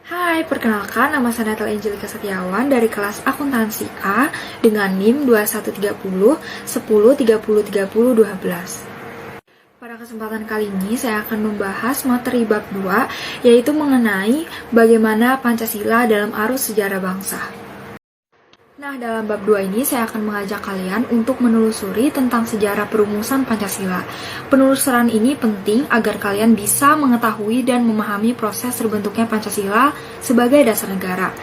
Hai, perkenalkan nama saya Natal Angelika Setiawan dari kelas Akuntansi A dengan NIM 2130 10 30 30 12. Pada kesempatan kali ini saya akan membahas materi bab 2 yaitu mengenai bagaimana Pancasila dalam arus sejarah bangsa. Nah, dalam bab 2 ini saya akan mengajak kalian untuk menelusuri tentang sejarah perumusan Pancasila. Penelusuran ini penting agar kalian bisa mengetahui dan memahami proses terbentuknya Pancasila sebagai dasar negara.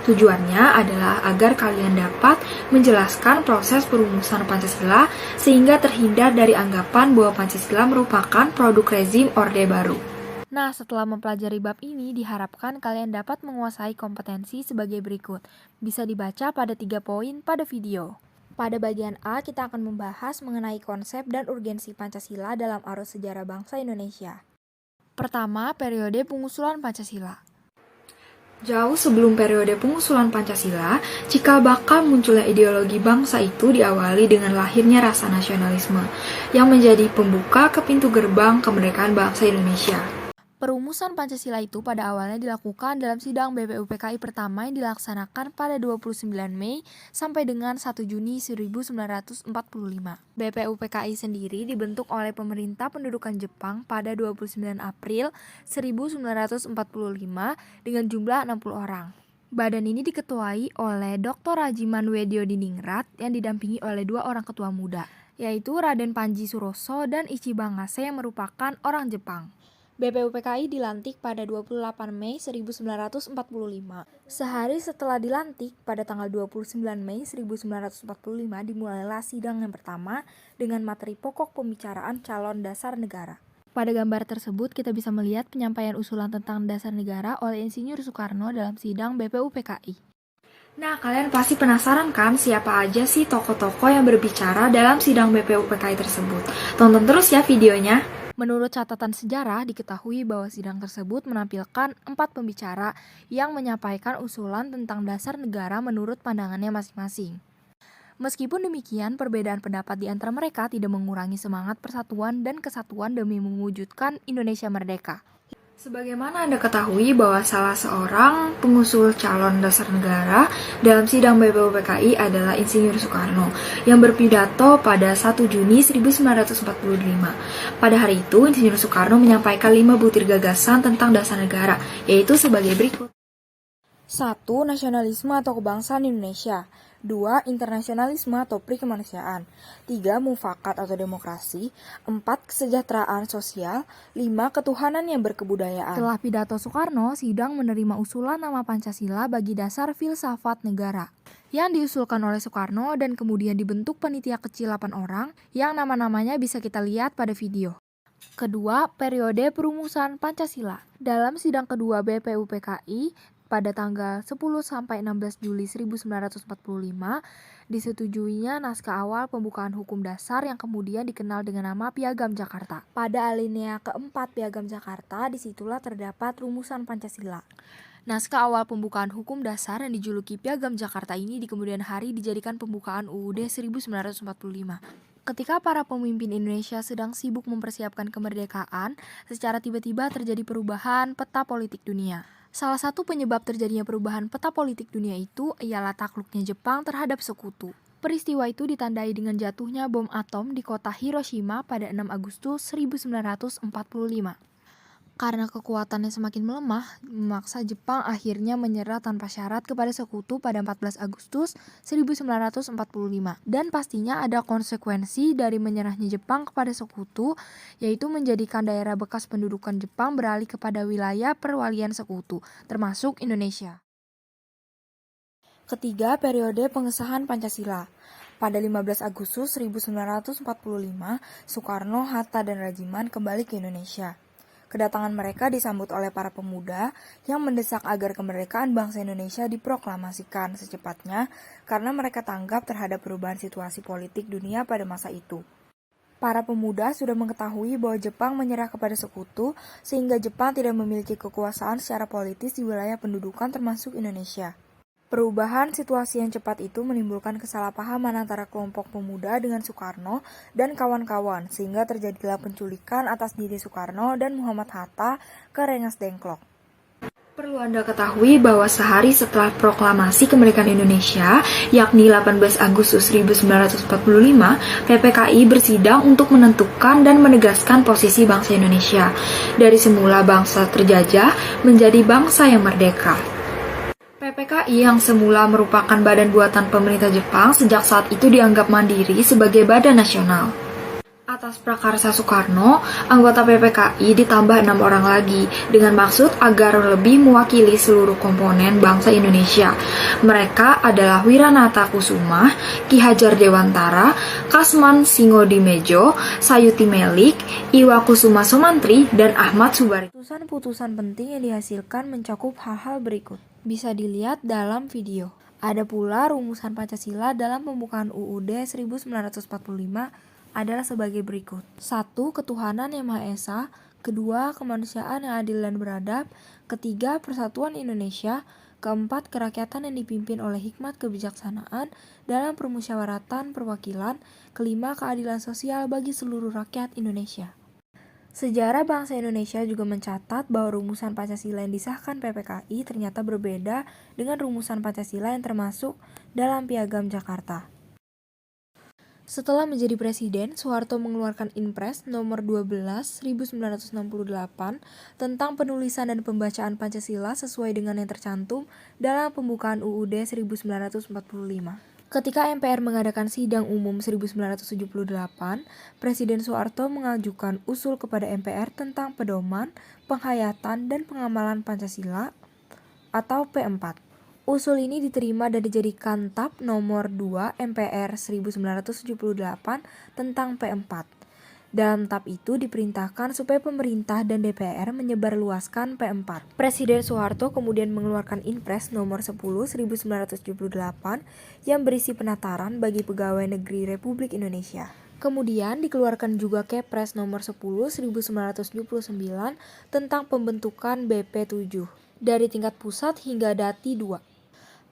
Tujuannya adalah agar kalian dapat menjelaskan proses perumusan Pancasila sehingga terhindar dari anggapan bahwa Pancasila merupakan produk rezim Orde Baru. Nah, setelah mempelajari bab ini, diharapkan kalian dapat menguasai kompetensi sebagai berikut. Bisa dibaca pada 3 poin pada video. Pada bagian A, kita akan membahas mengenai konsep dan urgensi Pancasila dalam arus sejarah bangsa Indonesia. Pertama, periode pengusulan Pancasila. Jauh sebelum periode pengusulan Pancasila, cikal bakal munculnya ideologi bangsa itu diawali dengan lahirnya rasa nasionalisme, yang menjadi pembuka ke pintu gerbang kemerdekaan bangsa Indonesia. Perumusan Pancasila itu pada awalnya dilakukan dalam sidang BPUPKI pertama yang dilaksanakan pada 29 Mei sampai dengan 1 Juni 1945. BPUPKI sendiri dibentuk oleh pemerintah pendudukan Jepang pada 29 April 1945 dengan jumlah 60 orang. Badan ini diketuai oleh Dr. Rajiman Weddiodiningrat yang didampingi oleh 2 orang ketua muda, yaitu Raden Panji Suroso dan Ichiban Ngase yang merupakan orang Jepang. BPUPKI dilantik pada 28 Mei 1945. Sehari setelah dilantik, pada tanggal 29 Mei 1945 dimulailah sidang yang pertama dengan materi pokok pembicaraan calon dasar negara. Pada gambar tersebut kita bisa melihat penyampaian usulan tentang dasar negara oleh Insinyur Soekarno dalam sidang BPUPKI. Nah, kalian pasti penasaran kan siapa aja sih tokoh-tokoh yang berbicara dalam sidang BPUPKI tersebut? Tonton terus ya videonya. Menurut catatan sejarah, diketahui bahwa sidang tersebut menampilkan 4 pembicara yang menyampaikan usulan tentang dasar negara menurut pandangannya masing-masing. Meskipun demikian, perbedaan pendapat di antara mereka tidak mengurangi semangat persatuan dan kesatuan demi mewujudkan Indonesia merdeka. Sebagaimana Anda ketahui bahwa salah seorang pengusul calon dasar negara dalam sidang BPUPKI adalah Insinyur Soekarno yang berpidato pada 1 Juni 1945. Pada hari itu, Insinyur Soekarno menyampaikan 5 butir gagasan tentang dasar negara, yaitu sebagai berikut. 1. Nasionalisme atau kebangsaan Indonesia. 2. Internasionalisme atau prikemanusiaan. 3. Mufakat atau demokrasi. 4. Kesejahteraan sosial. 5. Ketuhanan yang berkebudayaan. Setelah pidato Soekarno, sidang menerima usulan nama Pancasila bagi dasar filsafat negara yang diusulkan oleh Soekarno dan kemudian dibentuk panitia kecil 8 orang yang nama-namanya bisa kita lihat pada video. Kedua, periode perumusan Pancasila. Dalam sidang kedua BPUPKI pada tanggal 10-16 Juli 1945, disetujuinya naskah awal pembukaan hukum dasar yang kemudian dikenal dengan nama Piagam Jakarta. Pada alinea keempat Piagam Jakarta, disitulah terdapat rumusan Pancasila. Naskah awal pembukaan hukum dasar yang dijuluki Piagam Jakarta ini di kemudian hari dijadikan pembukaan UUD 1945. Ketika para pemimpin Indonesia sedang sibuk mempersiapkan kemerdekaan, secara tiba-tiba terjadi perubahan peta politik dunia. Salah satu penyebab terjadinya perubahan peta politik dunia itu ialah takluknya Jepang terhadap sekutu. Peristiwa itu ditandai dengan jatuhnya bom atom di kota Hiroshima pada 6 Agustus 1945. Karena kekuatannya semakin melemah, memaksa Jepang akhirnya menyerah tanpa syarat kepada sekutu pada 14 Agustus 1945. Dan pastinya ada konsekuensi dari menyerahnya Jepang kepada sekutu, yaitu menjadikan daerah bekas pendudukan Jepang beralih kepada wilayah perwalian sekutu, termasuk Indonesia. Ketiga, periode pengesahan Pancasila. Pada 15 Agustus 1945, Soekarno, Hatta, dan Rajiman kembali ke Indonesia. Kedatangan mereka disambut oleh para pemuda yang mendesak agar kemerdekaan bangsa Indonesia diproklamasikan secepatnya karena mereka tanggap terhadap perubahan situasi politik dunia pada masa itu. Para pemuda sudah mengetahui bahwa Jepang menyerah kepada sekutu sehingga Jepang tidak memiliki kekuasaan secara politis di wilayah pendudukan termasuk Indonesia. Perubahan situasi yang cepat itu menimbulkan kesalahpahaman antara kelompok pemuda dengan Soekarno dan kawan-kawan, sehingga terjadilah penculikan atas diri Soekarno dan Muhammad Hatta ke Rengas Dengklok. Perlu Anda ketahui bahwa sehari setelah proklamasi kemerdekaan Indonesia, yakni 18 Agustus 1945, PPKI bersidang untuk menentukan dan menegaskan posisi bangsa Indonesia. Dari semula bangsa terjajah menjadi bangsa yang merdeka. PPKI yang semula merupakan badan buatan pemerintah Jepang sejak saat itu dianggap mandiri sebagai badan nasional. Atas prakarsa Soekarno, anggota PPKI ditambah 6 orang lagi dengan maksud agar lebih mewakili seluruh komponen bangsa Indonesia. Mereka adalah Wiranata Kusuma, Ki Hajar Dewantara, Kasman Singodimedjo, Sayuti Melik, Iwa Kusuma Sumantri, dan Ahmad Subari. Putusan-putusan penting yang dihasilkan mencakup hal-hal berikut. Bisa dilihat dalam video. Ada pula rumusan Pancasila dalam pembukaan UUD 1945 adalah sebagai berikut. 1. Ketuhanan yang Maha Esa. 2. Kemanusiaan yang adil dan beradab. 3. Persatuan Indonesia. 4. Kerakyatan yang dipimpin oleh hikmat kebijaksanaan dalam permusyawaratan perwakilan. 5. Keadilan sosial bagi seluruh rakyat Indonesia. Sejarah bangsa Indonesia juga mencatat bahwa rumusan Pancasila yang disahkan PPKI ternyata berbeda dengan rumusan Pancasila yang termasuk dalam Piagam Jakarta. Setelah menjadi presiden, Soeharto mengeluarkan Inpres nomor 12 1968 tentang penulisan dan pembacaan Pancasila sesuai dengan yang tercantum dalam pembukaan UUD 1945. Ketika MPR mengadakan sidang umum 1978, Presiden Soeharto mengajukan usul kepada MPR tentang pedoman, penghayatan, dan pengamalan Pancasila atau P4. Usul ini diterima dan dijadikan TAP nomor 2 MPR 1978 tentang P4. Dalam TAP itu diperintahkan supaya pemerintah dan DPR menyebarluaskan P4. Presiden Soeharto kemudian mengeluarkan Inpres nomor 10 1978 yang berisi penataran bagi pegawai negeri Republik Indonesia. Kemudian dikeluarkan juga Kepres nomor 10 1979 tentang pembentukan BP7 dari tingkat pusat hingga Dati 2.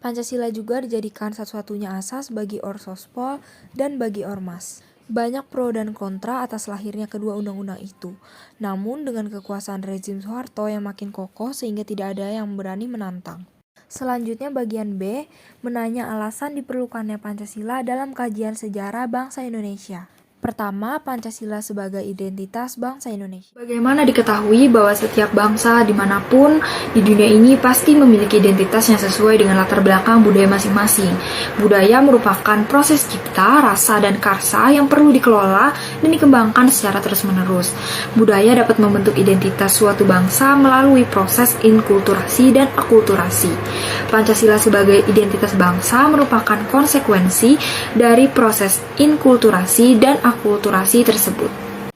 Pancasila juga dijadikan satu-satunya asas bagi Orsospol dan bagi Ormas. Banyak pro dan kontra atas lahirnya kedua undang-undang itu. Namun dengan kekuasaan rezim Soeharto yang makin kokoh sehingga tidak ada yang berani menantang. Selanjutnya bagian B, menanya alasan diperlukannya Pancasila dalam kajian sejarah bangsa Indonesia. Pertama, Pancasila sebagai identitas bangsa Indonesia. Bagaimana diketahui bahwa setiap bangsa dimanapun di dunia ini pasti memiliki identitas yang sesuai dengan latar belakang budaya masing-masing. Budaya merupakan proses cipta, rasa, dan karsa yang perlu dikelola dan dikembangkan secara terus-menerus. Budaya dapat membentuk identitas suatu bangsa melalui proses inkulturasi dan akulturasi. Pancasila sebagai identitas bangsa merupakan konsekuensi dari proses inkulturasi dan akulturasi tersebut.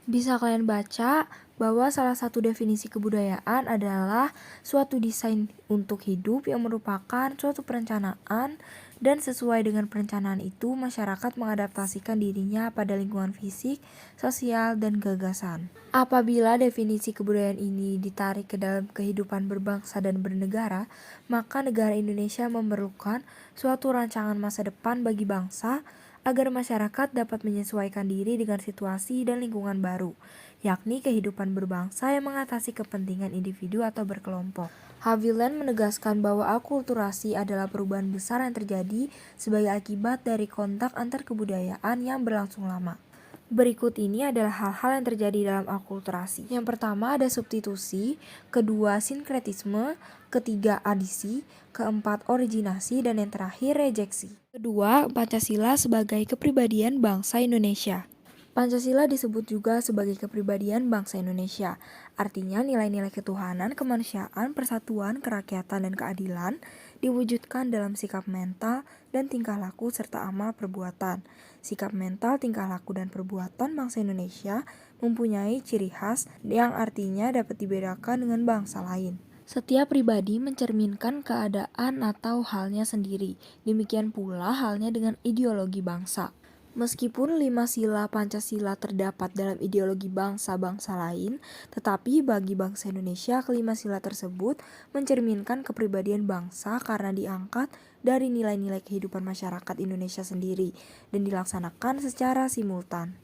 Bisa kalian baca bahwa salah satu definisi kebudayaan adalah suatu desain untuk hidup yang merupakan suatu perencanaan dan sesuai dengan perencanaan itu masyarakat mengadaptasikan dirinya pada lingkungan fisik, sosial, dan gagasan. Apabila definisi kebudayaan ini ditarik ke dalam kehidupan berbangsa dan bernegara, maka negara Indonesia memerlukan suatu rancangan masa depan bagi bangsa agar masyarakat dapat menyesuaikan diri dengan situasi dan lingkungan baru, yakni kehidupan berbangsa yang mengatasi kepentingan individu atau berkelompok. Haviland menegaskan bahwa akulturasi adalah perubahan besar yang terjadi sebagai akibat dari kontak antar kebudayaan yang berlangsung lama. Berikut ini adalah hal-hal yang terjadi dalam akulturasi. Yang pertama ada substitusi, kedua sinkretisme, ketiga adisi, keempat originasi, dan yang terakhir rejeksi. Kedua, Pancasila sebagai kepribadian bangsa Indonesia. Pancasila disebut juga sebagai kepribadian bangsa Indonesia. Artinya nilai-nilai ketuhanan, kemanusiaan, persatuan, kerakyatan, dan keadilan diwujudkan dalam sikap mental dan tingkah laku serta amal perbuatan. Sikap mental, tingkah laku, dan perbuatan bangsa Indonesia mempunyai ciri khas yang artinya dapat dibedakan dengan bangsa lain. Setiap pribadi mencerminkan keadaan atau halnya sendiri. Demikian pula halnya dengan ideologi bangsa. Meskipun 5 sila Pancasila terdapat dalam ideologi bangsa-bangsa lain, tetapi bagi bangsa Indonesia kelima sila tersebut mencerminkan kepribadian bangsa karena diangkat dari nilai-nilai kehidupan masyarakat Indonesia sendiri dan dilaksanakan secara simultan.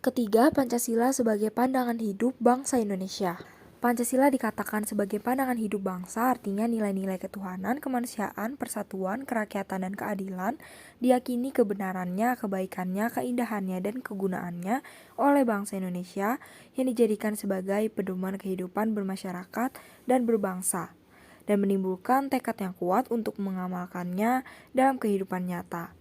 Ketiga, Pancasila sebagai pandangan hidup bangsa Indonesia. Pancasila dikatakan sebagai pandangan hidup bangsa, artinya nilai-nilai ketuhanan, kemanusiaan, persatuan, kerakyatan, dan keadilan, diyakini kebenarannya, kebaikannya, keindahannya, dan kegunaannya oleh bangsa Indonesia yang dijadikan sebagai pedoman kehidupan bermasyarakat dan berbangsa, dan menimbulkan tekad yang kuat untuk mengamalkannya dalam kehidupan nyata.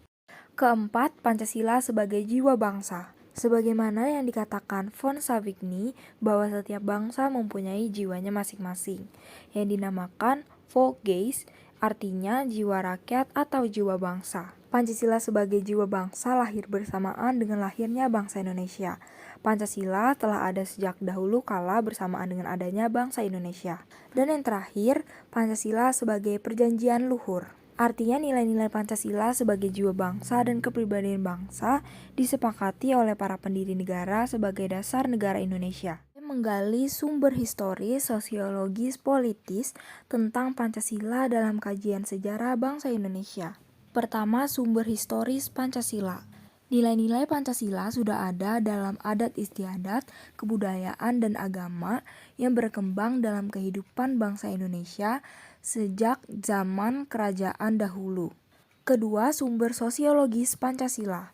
Keempat, Pancasila sebagai jiwa bangsa. Sebagaimana yang dikatakan von Savigny bahwa setiap bangsa mempunyai jiwanya masing-masing, yang dinamakan Volksgeist, artinya jiwa rakyat atau jiwa bangsa. Pancasila sebagai jiwa bangsa lahir bersamaan dengan lahirnya bangsa Indonesia. Pancasila telah ada sejak dahulu kala bersamaan dengan adanya bangsa Indonesia. Dan yang terakhir, Pancasila sebagai perjanjian luhur. Artinya nilai-nilai Pancasila sebagai jiwa bangsa dan kepribadian bangsa disepakati oleh para pendiri negara sebagai dasar negara Indonesia. Menggali sumber historis, sosiologis, politis tentang Pancasila dalam kajian sejarah bangsa Indonesia. Pertama, sumber historis Pancasila. Nilai-nilai Pancasila sudah ada dalam adat istiadat, kebudayaan, dan agama yang berkembang dalam kehidupan bangsa Indonesia sejak zaman kerajaan dahulu. Kedua, sumber sosiologis Pancasila.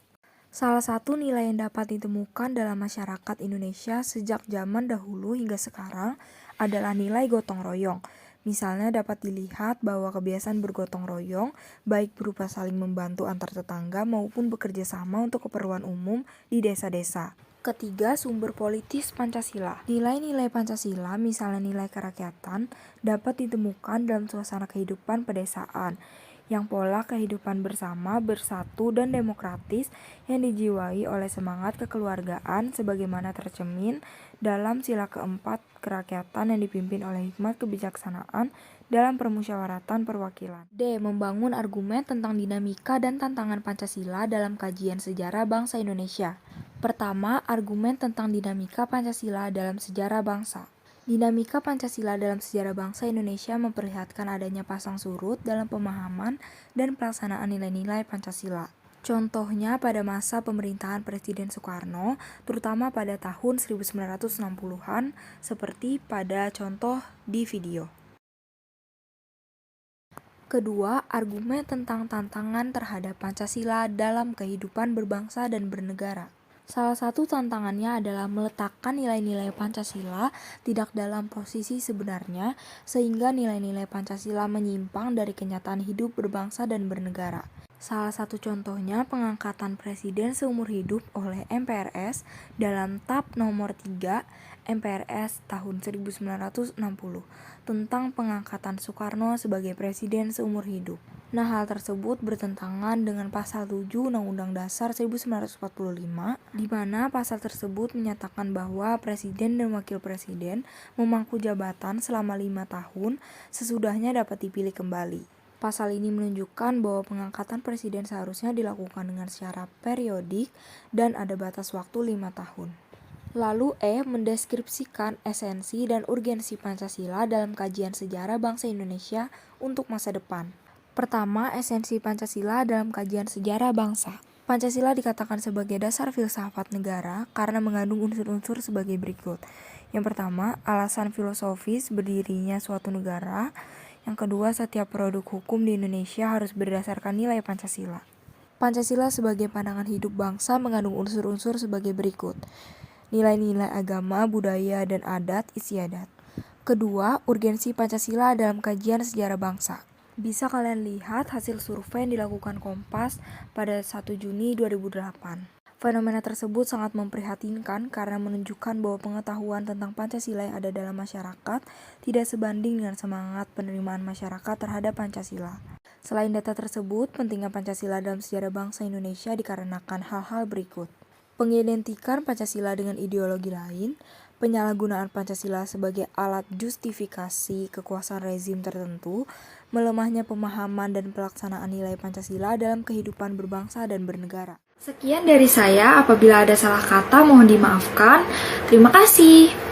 Salah satu nilai yang dapat ditemukan dalam masyarakat Indonesia sejak zaman dahulu hingga sekarang adalah nilai gotong royong. Misalnya dapat dilihat bahwa kebiasaan bergotong royong, baik berupa saling membantu antar tetangga maupun bekerja sama untuk keperluan umum di desa-desa. Ketiga, sumber politis Pancasila. Nilai-nilai Pancasila, misalnya nilai kerakyatan, dapat ditemukan dalam suasana kehidupan pedesaan, yang pola kehidupan bersama, bersatu, dan demokratis yang dijiwai oleh semangat kekeluargaan sebagaimana tercermin dalam sila keempat kerakyatan yang dipimpin oleh hikmat kebijaksanaan dalam permusyawaratan perwakilan. D. Membangun argumen tentang dinamika dan tantangan Pancasila dalam kajian sejarah bangsa Indonesia. Pertama, argumen tentang dinamika Pancasila dalam sejarah bangsa. Dinamika Pancasila dalam sejarah bangsa Indonesia memperlihatkan adanya pasang surut dalam pemahaman dan pelaksanaan nilai-nilai Pancasila. Contohnya pada masa pemerintahan Presiden Soekarno, terutama pada tahun 1960-an, seperti pada contoh di video. Kedua, argumen tentang tantangan terhadap Pancasila dalam kehidupan berbangsa dan bernegara. Salah satu tantangannya adalah meletakkan nilai-nilai Pancasila tidak dalam posisi sebenarnya, sehingga nilai-nilai Pancasila menyimpang dari kenyataan hidup berbangsa dan bernegara. Salah satu contohnya pengangkatan presiden seumur hidup oleh MPRS dalam TAP nomor 3 MPRS tahun 1960 tentang pengangkatan Soekarno sebagai presiden seumur hidup. Nah, hal tersebut bertentangan dengan pasal 7 Undang-Undang Dasar 1945, di mana pasal tersebut menyatakan bahwa presiden dan wakil presiden memangku jabatan selama 5 tahun sesudahnya dapat dipilih kembali. Pasal ini menunjukkan bahwa pengangkatan presiden seharusnya dilakukan dengan secara periodik dan ada batas waktu 5 tahun. Lalu mendeskripsikan esensi dan urgensi Pancasila dalam kajian sejarah bangsa Indonesia untuk masa depan. Pertama, esensi Pancasila dalam kajian sejarah bangsa. Pancasila dikatakan sebagai dasar filsafat negara karena mengandung unsur-unsur sebagai berikut. Yang pertama, alasan filosofis berdirinya suatu negara. Yang kedua, setiap produk hukum di Indonesia harus berdasarkan nilai Pancasila. Pancasila sebagai pandangan hidup bangsa mengandung unsur-unsur sebagai berikut. Nilai-nilai agama, budaya, dan adat istiadat. Kedua, urgensi Pancasila dalam kajian sejarah bangsa. Bisa kalian lihat hasil survei yang dilakukan Kompas pada 1 Juni 2008. Fenomena tersebut sangat memprihatinkan karena menunjukkan bahwa pengetahuan tentang Pancasila yang ada dalam masyarakat tidak sebanding dengan semangat penerimaan masyarakat terhadap Pancasila. Selain data tersebut, pentingnya Pancasila dalam sejarah bangsa Indonesia dikarenakan hal-hal berikut. Pengidentikan Pancasila dengan ideologi lain, penyalahgunaan Pancasila sebagai alat justifikasi kekuasaan rezim tertentu, melemahnya pemahaman dan pelaksanaan nilai Pancasila dalam kehidupan berbangsa dan bernegara. Sekian dari saya, apabila ada salah kata mohon dimaafkan. Terima kasih.